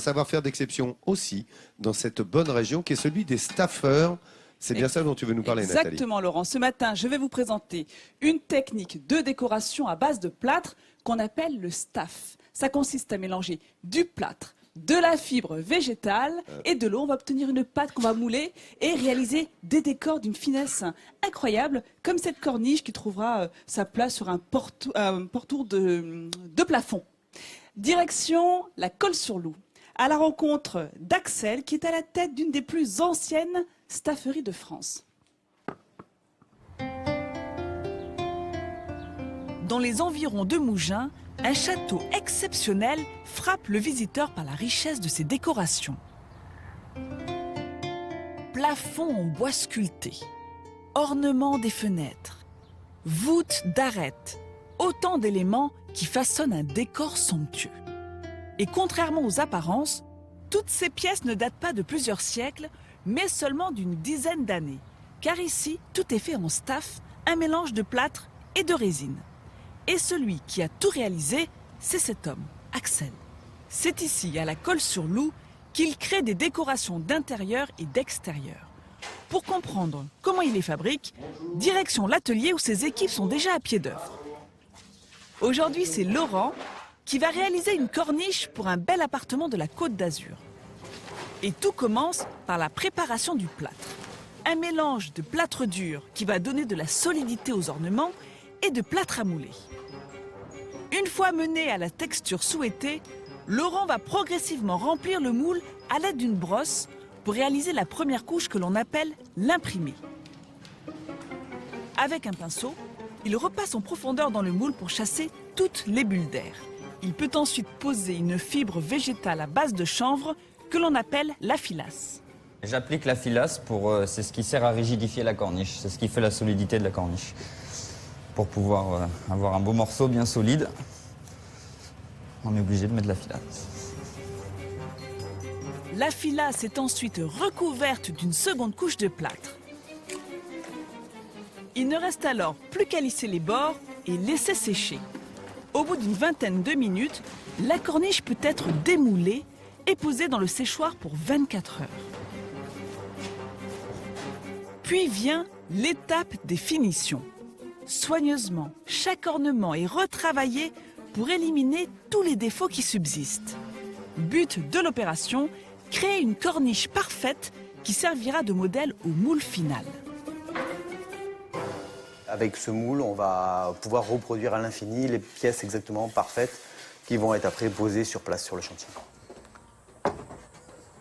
savoir-faire d'exception aussi dans cette bonne région qui est celui des staffeurs. C'est bien ça dont tu veux nous parler, Nathalie. Exactement, Laurent. Ce matin, je vais vous présenter une technique de décoration à base de plâtre qu'on appelle le staff. Ça consiste à mélanger du plâtre, de la fibre végétale et de l'eau. On va obtenir une pâte qu'on va mouler et réaliser des décors d'une finesse incroyable, comme cette corniche qui trouvera sa place sur un portour de plafond. Direction la Colle-sur-Loup, à la rencontre d'Axel, qui est à la tête d'une des plus anciennes stafferie de France. Dans les environs de Mougins, un château exceptionnel frappe le visiteur par la richesse de ses décorations. Plafond en bois sculpté, ornements des fenêtres, voûtes d'arêtes, autant d'éléments qui façonnent un décor somptueux. Et contrairement aux apparences, toutes ces pièces ne datent pas de plusieurs siècles, mais seulement d'une dizaine d'années. Car ici, tout est fait en staff, un mélange de plâtre et de résine. Et celui qui a tout réalisé, c'est cet homme, Axel. C'est ici, à la Colle-sur-Loup, qu'il crée des décorations d'intérieur et d'extérieur. Pour comprendre comment il les fabrique, direction l'atelier où ses équipes sont déjà à pied d'œuvre. Aujourd'hui, c'est Laurent qui va réaliser une corniche pour un bel appartement de la Côte d'Azur. Et tout commence par la préparation du plâtre. Un mélange de plâtre dur qui va donner de la solidité aux ornements et de plâtre à mouler. Une fois mené à la texture souhaitée, Laurent va progressivement remplir le moule à l'aide d'une brosse pour réaliser la première couche que l'on appelle l'imprimé. Avec un pinceau, il repasse en profondeur dans le moule pour chasser toutes les bulles d'air. Il peut ensuite poser une fibre végétale à base de chanvre que l'on appelle la filasse. J'applique la filasse c'est ce qui sert à rigidifier la corniche, c'est ce qui fait la solidité de la corniche. Pour pouvoir avoir un beau morceau bien solide, on est obligé de mettre de la filasse. La filasse est ensuite recouverte d'une seconde couche de plâtre. Il ne reste alors plus qu'à lisser les bords et laisser sécher. Au bout d'une vingtaine de minutes, la corniche peut être démoulée et posée dans le séchoir pour 24 heures. Puis vient l'étape des finitions. Soigneusement, chaque ornement est retravaillé pour éliminer tous les défauts qui subsistent. But de l'opération, créer une corniche parfaite qui servira de modèle au moule final. Avec ce moule, on va pouvoir reproduire à l'infini les pièces exactement parfaites qui vont être après posées sur place sur le chantier.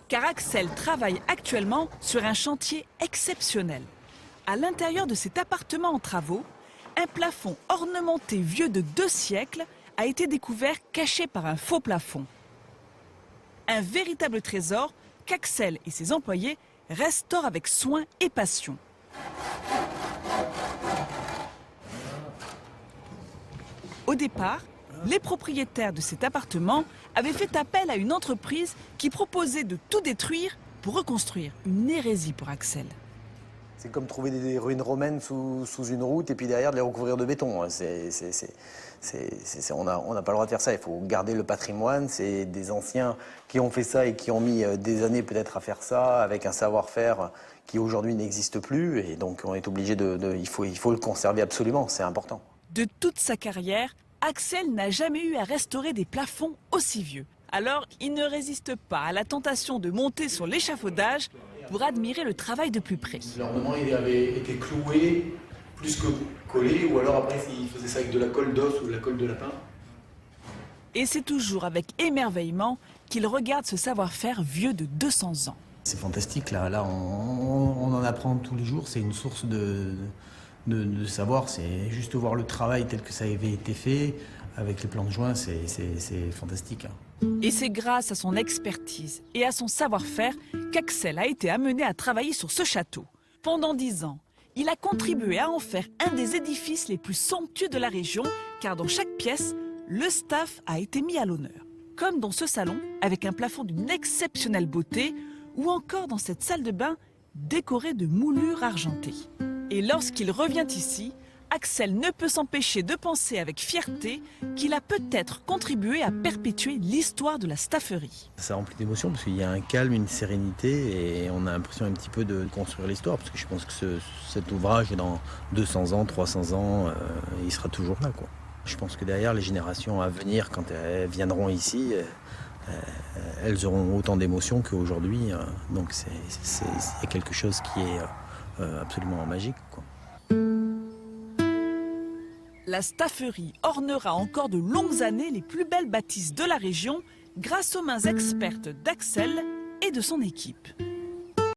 Car Axel travaille actuellement sur un chantier exceptionnel. À l'intérieur de cet appartement en travaux, un plafond ornementé vieux de 2 siècles a été découvert caché par un faux plafond. Un véritable trésor qu'Axel et ses employés restaurent avec soin et passion. Au départ, les propriétaires de cet appartement avaient fait appel à une entreprise qui proposait de tout détruire pour reconstruire. Une hérésie pour Axel. C'est comme trouver des ruines romaines sous une route et puis derrière de les recouvrir de béton. On n'a pas le droit de faire ça, il faut garder le patrimoine. C'est des anciens qui ont fait ça et qui ont mis des années peut-être à faire ça avec un savoir-faire qui aujourd'hui n'existe plus. Et donc on est obligé il faut le conserver absolument, c'est important. De toute sa carrière, Axel n'a jamais eu à restaurer des plafonds aussi vieux. Alors, il ne résiste pas à la tentation de monter sur l'échafaudage pour admirer le travail de plus près. L'ornement, il avait été cloué plus que collé, ou alors après, il faisait ça avec de la colle d'os ou de la colle de lapin. Et c'est toujours avec émerveillement qu'il regarde ce savoir-faire vieux de 200 ans. C'est fantastique, là on en apprend tous les jours, c'est une source de savoir, c'est juste voir le travail tel que ça avait été fait, avec les plans de joint, c'est fantastique. Et c'est grâce à son expertise et à son savoir-faire qu'Axel a été amené à travailler sur ce château. Pendant 10 ans, il a contribué à en faire un des édifices les plus somptueux de la région, car dans chaque pièce, le staff a été mis à l'honneur. Comme dans ce salon, avec un plafond d'une exceptionnelle beauté, ou encore dans cette salle de bain décorée de moulures argentées. Et lorsqu'il revient ici, Axel ne peut s'empêcher de penser avec fierté qu'il a peut-être contribué à perpétuer l'histoire de la stafferie. Ça remplit d'émotions parce qu'il y a un calme, une sérénité et on a l'impression un petit peu de construire l'histoire parce que je pense que cet ouvrage, dans 200 ans, 300 ans, il sera toujours là, quoi. Je pense que derrière, les générations à venir, quand elles viendront ici, elles auront autant d'émotions qu'aujourd'hui. Donc il y a quelque chose qui est absolument magique, quoi. La stafferie ornera encore de longues années les plus belles bâtisses de la région grâce aux mains expertes d'Axel et de son équipe.